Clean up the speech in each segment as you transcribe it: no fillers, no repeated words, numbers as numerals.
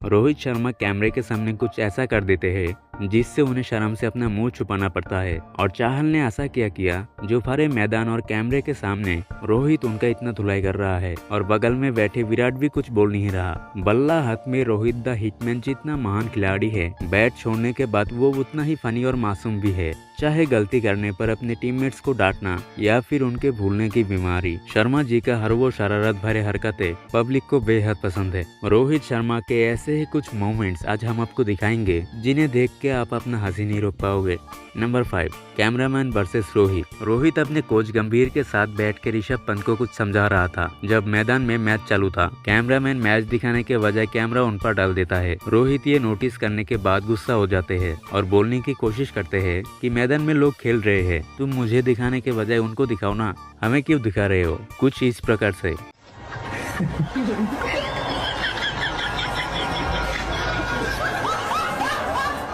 रोहित शर्मा कैमरे के सामने कुछ ऐसा कर देते हैं जिससे उन्हें शर्म से अपना मुंह छुपाना पड़ता है, और चाहल ने ऐसा किया जो भरे मैदान और कैमरे के सामने रोहित उनका इतना धुलाई कर रहा है और बगल में बैठे विराट भी कुछ बोल नहीं रहा। बल्ला हाथ में रोहित द हिटमैन जितना महान खिलाड़ी है, बैट छोड़ने के बाद वो उतना ही फनी और मासूम भी है। चाहे गलती करने पर अपने टीममेट्स को डांटना या फिर उनके भूलने की बीमारी, शर्मा जी का हर वो शरारत भरे हरकतें पब्लिक को बेहद पसंद है। रोहित शर्मा के ऐसे ही कुछ मोमेंट्स आज हम आपको दिखाएंगे जिन्हें देख के आप अपना हंसी नहीं रोक पाओगे। Number 5, cameraman versus Rohit. Rohit अपने कोच गंभीर के साथ बैठ के ऋषभ पंत को कुछ समझा रहा था जब मैदान में मैच चालू था। कैमरामैन मैच दिखाने के बजाय कैमरा उन पर डाल देता है। रोहित ये नोटिस करने के बाद गुस्सा हो जाते हैं और बोलने की कोशिश करते हैं कि मैदान में लोग खेल रहे हैं, तुम मुझे दिखाने के बजाय उनको दिखाओ ना, हमें क्यों दिखा रहे हो, कुछ इस प्रकार से।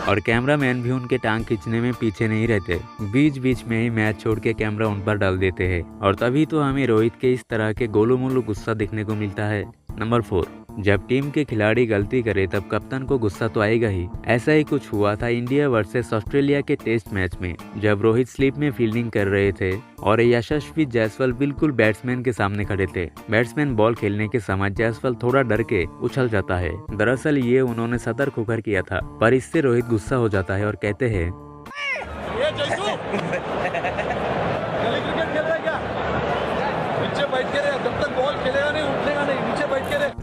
और कैमरामैन भी उनके टांग खींचने में पीछे नहीं रहते, बीच बीच में ही मैच छोड़ के कैमरा उन पर डाल देते हैं, और तभी तो हमें रोहित के इस तरह के गोलू मोलू गुस्सा देखने को मिलता है। नंबर 4, जब टीम के खिलाड़ी गलती करे तब कप्तान को गुस्सा तो आएगा ही। ऐसा ही कुछ हुआ था इंडिया वर्सेस ऑस्ट्रेलिया के टेस्ट मैच में, जब रोहित स्लिप में फील्डिंग कर रहे थे और यशस्वी जायसवाल बिल्कुल बैट्समैन के सामने खड़े थे। बैट्समैन बॉल खेलने के समय जायसवाल थोड़ा डर के उछल जाता है। दरअसल ये उन्होंने सतर्क होकर किया था, पर इससे रोहित गुस्सा हो जाता है और कहते हैं,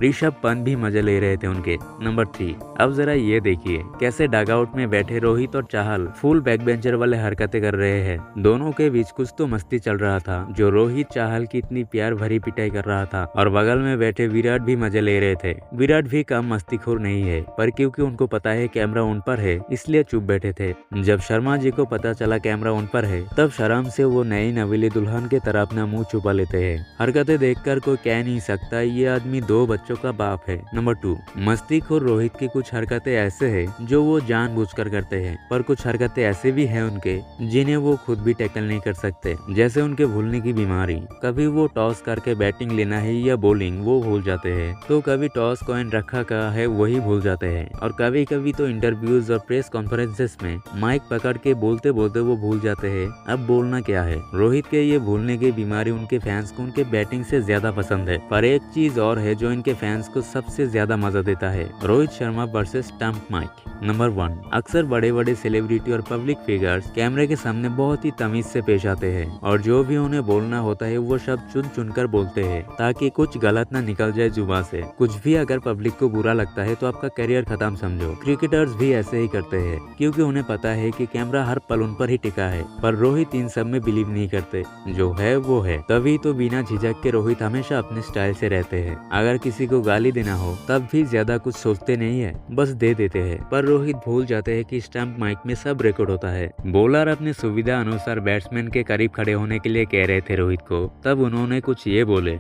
ऋषभ पंत भी मजे ले रहे थे उनके। नंबर 3, अब जरा ये देखिए कैसे डगआउट में बैठे रोहित और चाहल फुल बैक बेंचर वाले हरकतें कर रहे हैं। दोनों के बीच कुछ तो मस्ती चल रहा था जो रोहित चाहल की इतनी प्यार भरी पिटाई कर रहा था, और बगल में बैठे विराट भी मजे ले रहे थे। विराट भी कम मस्तीखोर नहीं है, पर क्योंकि उनको पता है कैमरा उन पर है इसलिए चुप बैठे थे। जब शर्मा जी को पता चला कैमरा उन पर है, तब शर्म से वो नई नवीली दुल्हन के तरह अपना मुंह छुपा लेते हैं। हरकतें देखकर कोई कह नहीं सकता ये आदमी 2 बच्चों का बाप है। नंबर 2, मस्तीखोर रोहित की कुछ हरकतें ऐसे हैं जो वो जानबूझकर करते हैं, पर कुछ हरकतें ऐसे भी हैं उनके जिन्हें वो खुद भी टैकल नहीं कर सकते, जैसे उनके भूलने की बीमारी। कभी वो टॉस करके बैटिंग लेना है या बॉलिंग वो भूल जाते हैं, तो कभी टॉस कॉइन रखा का है वही भूल जाते हैं, और कभी कभी तो इंटरव्यूज और प्रेस कॉन्फ्रेंसेस में माइक पकड़ के बोलते बोलते वो भूल जाते हैं अब बोलना क्या है। रोहित के ये भूलने की बीमारी उनके फैंस को उनके बैटिंग से ज्यादा पसंद है, पर एक चीज और है जो इनके फैंस को सबसे ज्यादा मजा देता है, Rohit Sharma versus stump mic. Number 1, अक्सर बड़े बड़े सेलिब्रिटी और पब्लिक फिगर्स कैमरे के सामने बहुत ही तमीज से पेश आते हैं, और जो भी उन्हें बोलना होता है वो शब्द चुन चुनकर बोलते हैं ताकि कुछ गलत ना निकल जाए जुबान से। कुछ भी अगर पब्लिक को बुरा लगता है तो आपका करियर खत्म समझो। क्रिकेटर्स भी ऐसे ही करते हैं क्योंकि उन्हें पता है कि कैमरा हर पल उन पर ही टिका है, पर रोहित इन सब में बिलीव नहीं करते, जो है वो है। तभी तो बिना झिझक के रोहित हमेशा अपने स्टाइल से रहते हैं। अगर किसी को गाली देना हो तब भी ज्यादा कुछ सोचते नहीं है, बस दे देते हैं। पर रोहित भूल जाते हैं कि स्टंप माइक में सब रिकॉर्ड होता है। बॉलर अपनी सुविधा अनुसार बैट्समैन के करीब खड़े होने के लिए कह रहे थे रोहित को, तब उन्होंने कुछ ये बोले,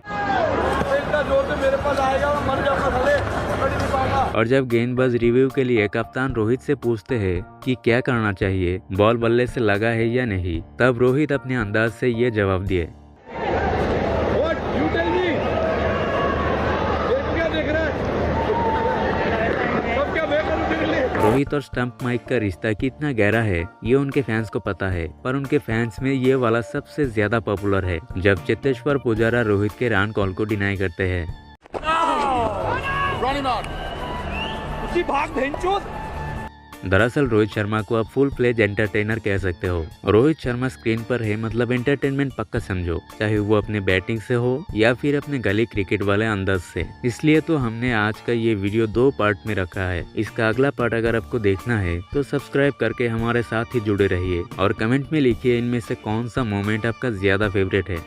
और जब गेंदबाज रिव्यू के लिए कप्तान रोहित से पूछते हैं कि क्या करना चाहिए, बॉल बल्ले से लगा है या नहीं, तब रोहित अपने अंदाज से ये जवाब दिए, रोहित और स्टंप माइक का रिश्ता कितना गहरा है ये उनके फैंस को पता है, पर उनके फैंस में ये वाला सबसे ज्यादा पॉपुलर है जब चेतेश्वर पुजारा रोहित के रन कॉल को डिनाई करते हैं। दरअसल रोहित शर्मा को आप फुल फ्लेज एंटरटेनर कह सकते हो। रोहित शर्मा स्क्रीन पर है मतलब एंटरटेनमेंट पक्का समझो, चाहे वो अपने बैटिंग से हो या फिर अपने गली क्रिकेट वाले अंदाज से। इसलिए तो हमने आज का ये वीडियो 2 पार्ट में रखा है। इसका अगला पार्ट अगर आपको देखना है तो सब्सक्राइब करके हमारे साथ ही जुड़े रहिए और कमेंट में लिखिए इनमें से कौन सा मोमेंट आपका ज्यादा फेवरेट है।